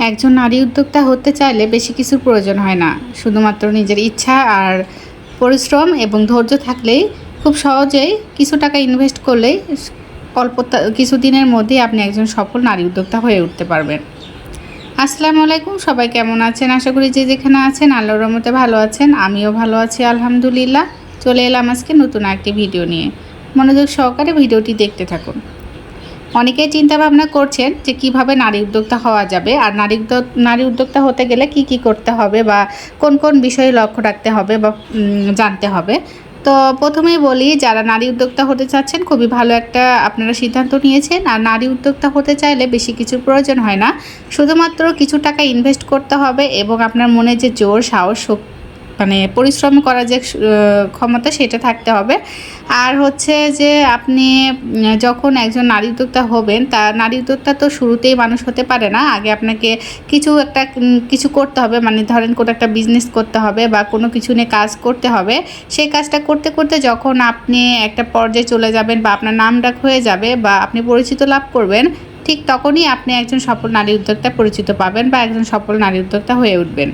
একজন নারী উদ্যোক্তা হতে চাইলে বেশি কিছুর প্রয়োজন হয় না। শুধুমাত্র নিজের ইচ্ছা আর পরিশ্রম এবং ধৈর্য থাকলেই খুব সহজেই কিছু টাকা ইনভেস্ট করলেই কিছুদিনের মধ্যেই আপনি একজন সফল নারী উদ্যোক্তা হয়ে উঠতে পারবেন। আসসালামু আলাইকুম, সবাই কেমন আছেন? আশা করি যে যেখানে আছেন আল্লাহর রহমতে ভালো আছেন। আমিও ভালো আছি আলহামদুলিল্লাহ। চলে এলাম আজকে নতুন একটি ভিডিও নিয়ে। মনোযোগ সহকারে ভিডিওটি দেখতে থাকুন। অনেকেই চিন্তা ভাবনা করছেন যে কিভাবে নারী উদ্যোক্তা হওয়া যাবে, আর নারী উদ্যোক্তা হতে গেলে কি কি করতে হবে বা কোন কোন বিষয়ে লক্ষ্য রাখতে হবে বা জানতে হবে। তো প্রথমেই বলি, যারা নারী উদ্যোক্তা হতে চাচ্ছেন খুবই ভালো একটা আপনারা সিদ্ধান্ত নিয়েছেন। আর নারী উদ্যোক্তা হতে চাইলে বেশি কিছুর প্রয়োজন হয় না, শুধুমাত্র কিছু টাকা ইনভেস্ট করতে হবে এবং আপনার মনে যে জোর, সাহস, পরিশ্রম করার যে ক্ষমতা সেটা থাকতে হবে। আর হচ্ছে যে আপনি যখন একজন নারী উদ্যোক্তা হবেন, তা নারী উদ্যোক্তা তো শুরুতেই মানুষ হতে পারে না। আগে আপনাকে কিছু করতে হবে, মানে ধরেন কোনো একটা বিজনেস করতে হবে বা কোনো কিছু নিয়ে কাজ করতে হবে। সেই কাজটা করতে করতে যখন আপনি একটা পর্যায়ে চলে যাবেন বা আপনার নাম ডাক হয়ে যাবে বা আপনি পরিচিত লাভ করবেন, ঠিক তখনই আপনি একজন সফল নারী উদ্যোক্তা পরিচিত পাবেন বা একজন সফল নারী উদ্যোক্তা হয়ে উঠবেন।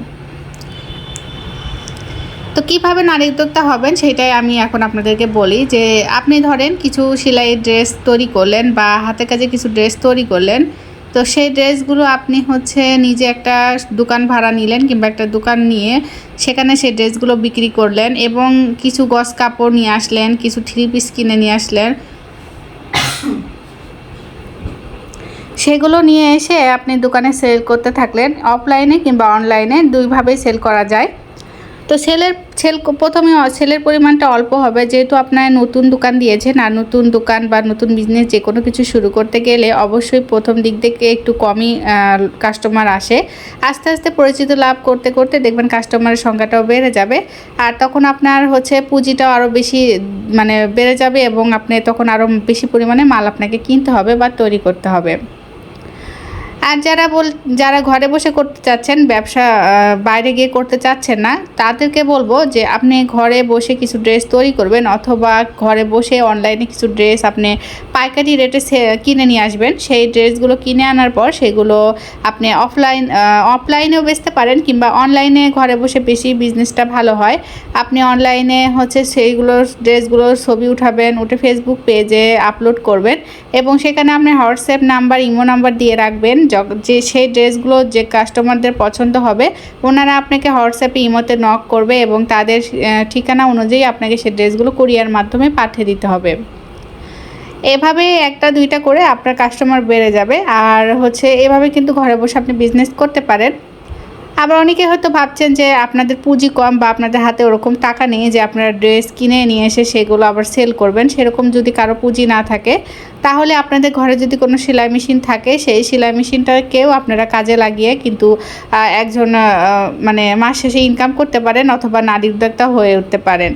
তো কীভাবে নারী উদ্যোক্তা হবেন সেটাই আমি এখন আপনাদেরকে বলি। যে আপনি ধরেন কিছু সেলাই ড্রেস তৈরি করলেন বা হাতে কাজে কিছু ড্রেস তৈরি করলেন। তো সেই ড্রেসগুলো আপনি নিজে একটা দোকান ভাড়া নিলেন কিংবা একটা দোকান নিয়ে সেখানে সেই ড্রেসগুলো বিক্রি করলেন এবং কিছু গজ কাপড় নিয়ে আসলেন, কিছু থ্রি পিস কিনে নিয়ে আসলেন। সেগুলো নিয়ে এসে আপনি দোকানে সেল করতে থাকলেন। অফলাইনে কিংবা অনলাইনে দুইভাবেই সেল করা যায়। তো প্রথমে সেলের পরিমাণটা অল্প হবে, যেহেতু আপনার নতুন দোকান দিয়েছেন। আর নতুন দোকান বা নতুন বিজনেস যে কোনো কিছু শুরু করতে গেলে অবশ্যই প্রথম দিক থেকে একটু কমই কাস্টমার আসে। আস্তে আস্তে পরিচিত লাভ করতে করতে দেখবেন কাস্টমারের সংখ্যাটাও বেড়ে যাবে। আর তখন আপনার পুঁজিটাও আরও বেশি বেড়ে যাবে এবং আপনি তখন আরও বেশি পরিমাণে মাল আপনাকে কিনতে হবে বা তৈরি করতে হবে। আর যারা ঘরে বসে করতে চাচ্ছেন, ব্যবসা বাইরে গিয়ে করতে চাচ্ছেন না, তাদেরকে বলবো যে আপনি ঘরে বসে কিছু ড্রেস তৈরি করবেন, অথবা ঘরে বসে অনলাইনে কিছু ড্রেস আপনি পাইকারি রেটে কিনে নিয়ে আসবেন। সেই ড্রেসগুলো কিনে আনার পর সেগুলো আপনি অফলাইনেও বেচতে পারেন কিংবা অনলাইনে ঘরে বসে বেশি বিজনেসটা ভালো হয়। আপনি অনলাইনে ড্রেসগুলোর ছবি উঠে ফেসবুক পেজে আপলোড করবেন এবং সেখানে আপনি হোয়াটসঅ্যাপ নাম্বার, ইমো নাম্বার দিয়ে রাখবেন। যে সেই ড্রেসগুলো যে কাস্টমারদের পছন্দ হবে, ওনারা আপনাকে হোয়াটসঅ্যাপে, ইমোতে নক করবে এবং তাদের ঠিকানা অনুযায়ী আপনাকে সেই ড্রেসগুলো কুরিয়ার মাধ্যমে পাঠিয়ে দিতে হবে। এভাবে একটা দুইটা করে আপনার কাস্টমার বেড়ে যাবে। আর এভাবে কিন্তু ঘরে বসে আপনি বিজনেস করতে পারেন। আবার অনেকে হয়তো ভাবছেন যে আপনাদের পুঁজি কম বা আপনাদের হাতে ওরকম টাকা নেই যে আপনারা ড্রেস কিনে নিয়ে এসে সেগুলো আবার সেল করবেন। সেরকম যদি কারো পুঁজি না থাকে, তাহলে আপনাদের ঘরে যদি কোনো সেলাই মেশিন থাকে, সেই সেলাই মেশিনটাকেও আপনারা কাজে লাগিয়ে কিন্তু একজন মাস শেষে ইনকাম করতে পারেন অথবা নারী উদ্যোক্তা হয়ে উঠতে পারেন।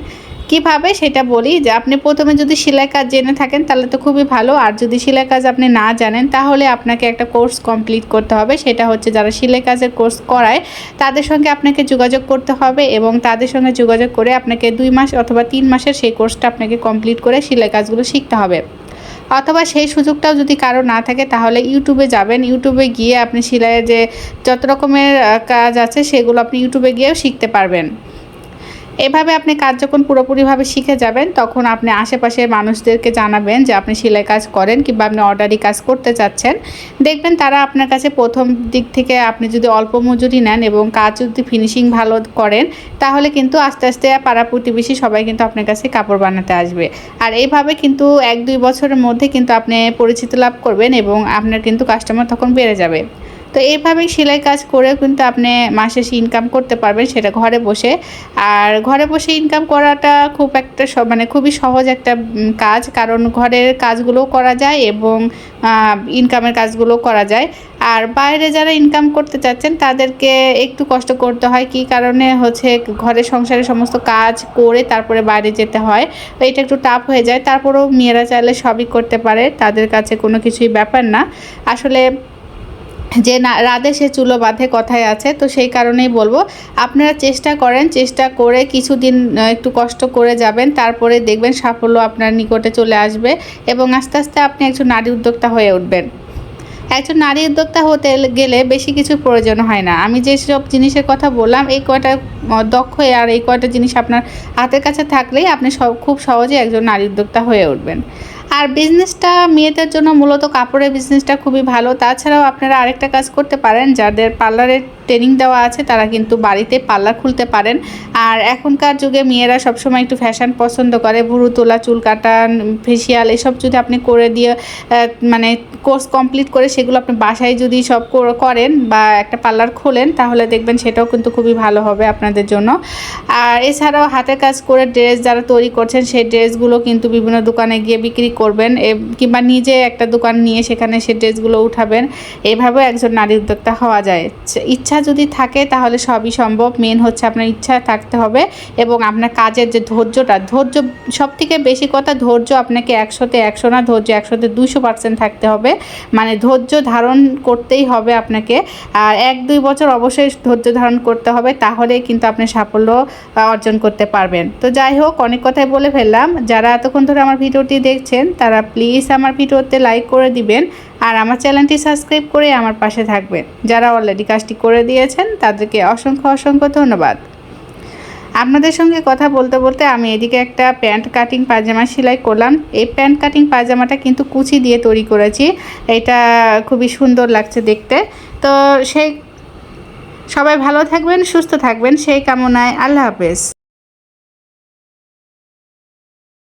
কিভাবে সেটা বলি, যে আপনি প্রথমে যদি সেলাই কাজ জেনে থাকেন তাহলে তো খুবই ভালো। আর যদি সেলাই কাজ আপনি না জানেন, তাহলে আপনাকে একটা কোর্স কমপ্লিট করতে হবে। সেটা যারা সেলাই কাজের কোর্স করায় তাদের সঙ্গে আপনাকে যোগাযোগ করতে হবে এবং তাদের সঙ্গে যোগাযোগ করে আপনাকে 2 মাস অথবা 3 মাসের সেই কোর্সটা আপনাকে কমপ্লিট করে সেলাই কাজগুলো শিখতে হবে। অথবা সেই সুযোগটাও যদি কারো না থাকে, তাহলে ইউটিউবে যাবেন। ইউটিউবে গিয়ে আপনি সেলাইয়ের যে যত রকমের কাজ আছে সেগুলো আপনি ইউটিউবে গিয়েও শিখতে পারবেন। এভাবে আপনি কাজ যখন পুরোপুরিভাবে শিখে যাবেন, তখন আপনি আশেপাশের মানুষদেরকে জানাবেন যে আপনি সেলাই কাজ করেন কিংবা আপনি অর্ডারি কাজ করতে চাচ্ছেন। দেখবেন তারা আপনার কাছে প্রথম দিক থেকে, আপনি যদি অল্প মজুরি নেন এবং কাজ যদি ফিনিশিং ভালো করেন, তাহলে কিন্তু আস্তে আস্তে পাড়া প্রতিবেশী সবাই কিন্তু আপনার কাছে কাপড় বানাতে আসবে। আর এইভাবে কিন্তু 1-2 বছরের মধ্যে কিন্তু আপনি পরিচিতি লাভ করবেন এবং আপনার কিন্তু কাস্টমার তখন বেড়ে যাবে। তো এইভাবেই সেলাই কাজ করেও কিন্তু আপনি মাস শেষে ইনকাম করতে পারবেন, সেটা ঘরে বসে। আর ঘরে বসে ইনকাম করাটা খুবই সহজ একটা কাজ, কারণ ঘরের কাজগুলোও করা যায় এবং ইনকামের কাজগুলোও করা যায়। আর বাইরে যারা ইনকাম করতে চাচ্ছেন তাদেরকে একটু কষ্ট করতে হয়। কী কারণে ঘরের সংসারের সমস্ত কাজ করে তারপরে বাইরে যেতে হয়, তো এটা একটু টাফ হয়ে যায়। তারপরেও মেয়েরা চাইলে সবই করতে পারে, তাদের কাছে কোনো কিছুই ব্যাপার না। আসলে যে না রাধে সে চুলো বাঁধে কথায় আছে। তো সেই কারণেই বলবো, আপনারা চেষ্টা করে কিছুদিন একটু কষ্ট করে যাবেন, তারপরে দেখবেন সাফল্য আপনার নিকটে চলে আসবে এবং আস্তে আস্তে আপনি একজন নারী উদ্যোক্তা হয়ে উঠবেন। একজন নারী উদ্যোক্তা হতে গেলে বেশি কিছু প্রয়োজন হয় না। আমি যেসব জিনিসের কথা বললাম এই কয়টা দক্ষ আর এই কয়টা জিনিস আপনার হাতের কাছে থাকলেই আপনি খুব সহজে একজন নারী উদ্যোক্তা হয়ে উঠবেন। আর বিজনেসটা মেয়েদের জন্য মূলত কাপড়ের বিজনেসটা খুবই ভালো। তাছাড়াও আপনারা আরেকটা কাজ করতে পারেন, যাদের পার্লারের ট্রেনিং দেওয়া আছে তারা কিন্তু বাড়িতে পার্লার খুলতে পারেন। আর এখনকার যুগে মেয়েরা সবসময় একটু ফ্যাশন পছন্দ করে, ভুরু তোলা, চুল কাটা, ফেসিয়াল এসব যদি আপনি করে দিয়ে মানে কোর্স কমপ্লিট করে সেগুলো আপনি বাসায় যদি সব করেন বা একটা পার্লার খোলেন তাহলে দেখবেন সেটাও কিন্তু খুবই ভালো হবে আপনাদের জন্য। আর এছাড়াও হাতের কাজ করে ড্রেস যারা তৈরি করছেন সেই ড্রেসগুলো কিন্তু বিভিন্ন দোকানে গিয়ে বিক্রি করবেন, কিংবা নিজে একটা দোকান নিয়ে সেখানে সেই ড্রেসগুলো উঠাবেন। এভাবেও একজন নারী উদ্যোক্তা হওয়া যায়। ইচ্ছা যদি থাকে তাহলে সবই সম্ভব। মেন হচ্ছে আপনার ইচ্ছা থাকতে হবে এবং আপনার কাজের যে ধৈর্য সবথেকে বেশি কথা, ধৈর্য আপনাকে 100-তে 100 না, ধৈর্য 100-তে 200% থাকতে হবে। মানে ধৈর্য ধারণ করতেই হবে আপনাকে। আর 1-2 বছর অবশ্যই ধৈর্য ধারণ করতে হবে, তাহলেই কিন্তু আপনি সাফল্য অর্জন করতে পারবেন। তো যাই হোক, অনেক কথাই বলে ফেললাম। যারা এতক্ষণ ধরে আমার ভিডিওটি দেখছেন তারা প্লিজ আমার ভিডিওতে লাইক করে দিবেন আর আমার চ্যানেলটি সাবস্ক্রাইব করে আমার পাশে থাকবেন। যারা অলরেডি কাজটি করে দিয়েছেন তাদেরকে অসংখ্য ধন্যবাদ। আপনাদের সঙ্গে কথা বলতে বলতে আমি এদিকে একটা প্যান্ট কাটিং পায়জামা সেলাই করলাম। এই প্যান্ট কাটিং পায়জামাটা কিন্তু কুচি দিয়ে তৈরি করেছি। এটা খুবই সুন্দর লাগছে দেখতে। তো সবাই ভালো থাকবেন, সুস্থ থাকবেন সেই কামনায়। আল্লাহ হাফেজ।